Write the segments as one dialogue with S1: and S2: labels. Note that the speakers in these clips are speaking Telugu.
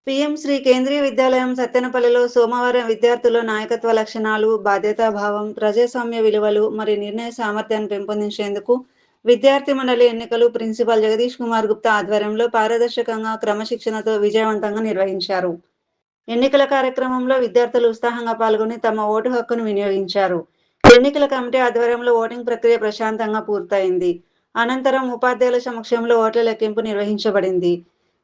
S1: పీఎం శ్రీ కేంద్రీయ విద్యాలయం సత్తెనపల్లిలో సోమవారం విద్యార్థుల్లో నాయకత్వ లక్షణాలు, బాధ్యతాభావం, ప్రజాస్వామ్య విలువలు మరియు నిర్ణయ సామర్థ్యాన్ని పెంపొందించేందుకు విద్యార్థి మండలి ఎన్నికలు ప్రిన్సిపాల్ జగదీష్ కుమార్ గుప్తా ఆధ్వర్యంలో పారదర్శకంగా, క్రమశిక్షణతో విజయవంతంగా నిర్వహించారు. ఎన్నికల కార్యక్రమంలో విద్యార్థులు ఉత్సాహంగా పాల్గొని తమ ఓటు హక్కును వినియోగించారు. ఎన్నికల కమిటీ ఆధ్వర్యంలో ఓటింగ్ ప్రక్రియ ప్రశాంతంగా పూర్తయింది. అనంతరం ఉపాధ్యాయుల సమక్షంలో ఓట్ల లెక్కింపు నిర్వహించబడింది.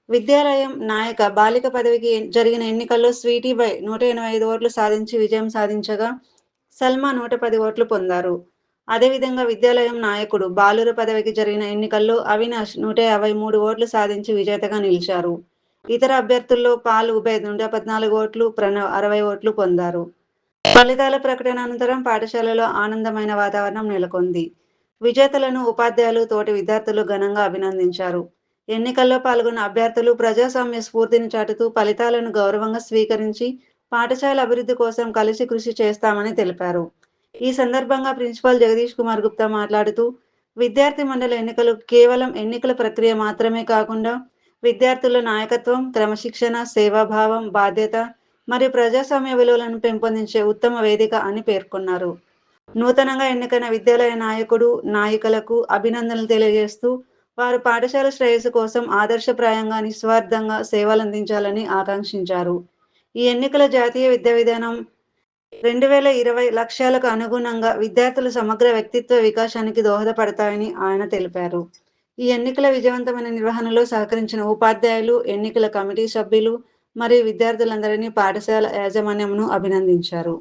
S1: విద్యాలయం నాయక బాలిక పదవికి జరిగిన ఎన్నికల్లో స్వీటీపై 185 ఓట్లు సాధించి విజయం సాధించగా, సల్మా 110 ఓట్లు పొందారు. అదేవిధంగా విద్యాలయం నాయకుడు బాలుర పదవికి జరిగిన ఎన్నికల్లో అవినాష్ 153 ఓట్లు సాధించి విజేతగా నిలిచారు. ఇతర అభ్యర్థుల్లో పాల్ ఉబైద్ 114 ఓట్లు, ప్రణవ్ 60 ఓట్లు పొందారు. ఫలితాల ప్రకటన అనంతరం పాఠశాలలో ఆనందమైన వాతావరణం నెలకొంది. విజేతలను ఉపాధ్యాయులు, తోటి విద్యార్థులు ఘనంగా అభినందించారు. ఎన్నికల్లో పాల్గొన్న అభ్యర్థులు ప్రజాస్వామ్య స్ఫూర్తిని చాటుతూ ఫలితాలను గౌరవంగా స్వీకరించి పాఠశాల అభివృద్ధి కోసం కలిసి కృషి చేస్తామని తెలిపారు. ఈ సందర్భంగా ప్రిన్సిపాల్ జగదీష్ కుమార్ గుప్తా మాట్లాడుతూ, విద్యార్థి మండలి ఎన్నికలు కేవలం ఎన్నికల ప్రక్రియ మాత్రమే కాకుండా విద్యార్థుల నాయకత్వం, క్రమశిక్షణ, సేవాభావం, బాధ్యత మరియు ప్రజాస్వామ్య విలువలను పెంపొందించే ఉత్తమ వేదిక అని పేర్కొన్నారు. నూతనంగా ఎన్నికైన విద్యాలయ నాయకుడు, నాయికలకు అభినందనలు తెలియజేస్తూ వారు పాఠశాల శ్రేయస్సు కోసం ఆదర్శప్రాయంగా, నిస్వార్థంగా సేవలందించాలని ఆకాంక్షించారు. ఈ ఎన్నికల జాతీయ విద్యా విధానం 2020 లక్ష్యాలకు అనుగుణంగా విద్యార్థుల సమగ్ర వ్యక్తిత్వ వికాసానికి దోహదపడతాయని ఆయన తెలిపారు. ఈ ఎన్నికల విజయవంతమైన నిర్వహణలో సహకరించిన ఉపాధ్యాయులు, ఎన్నికల కమిటీ సభ్యులు మరియు విద్యార్థులందరినీ పాఠశాల యాజమాన్యంను అభినందించారు.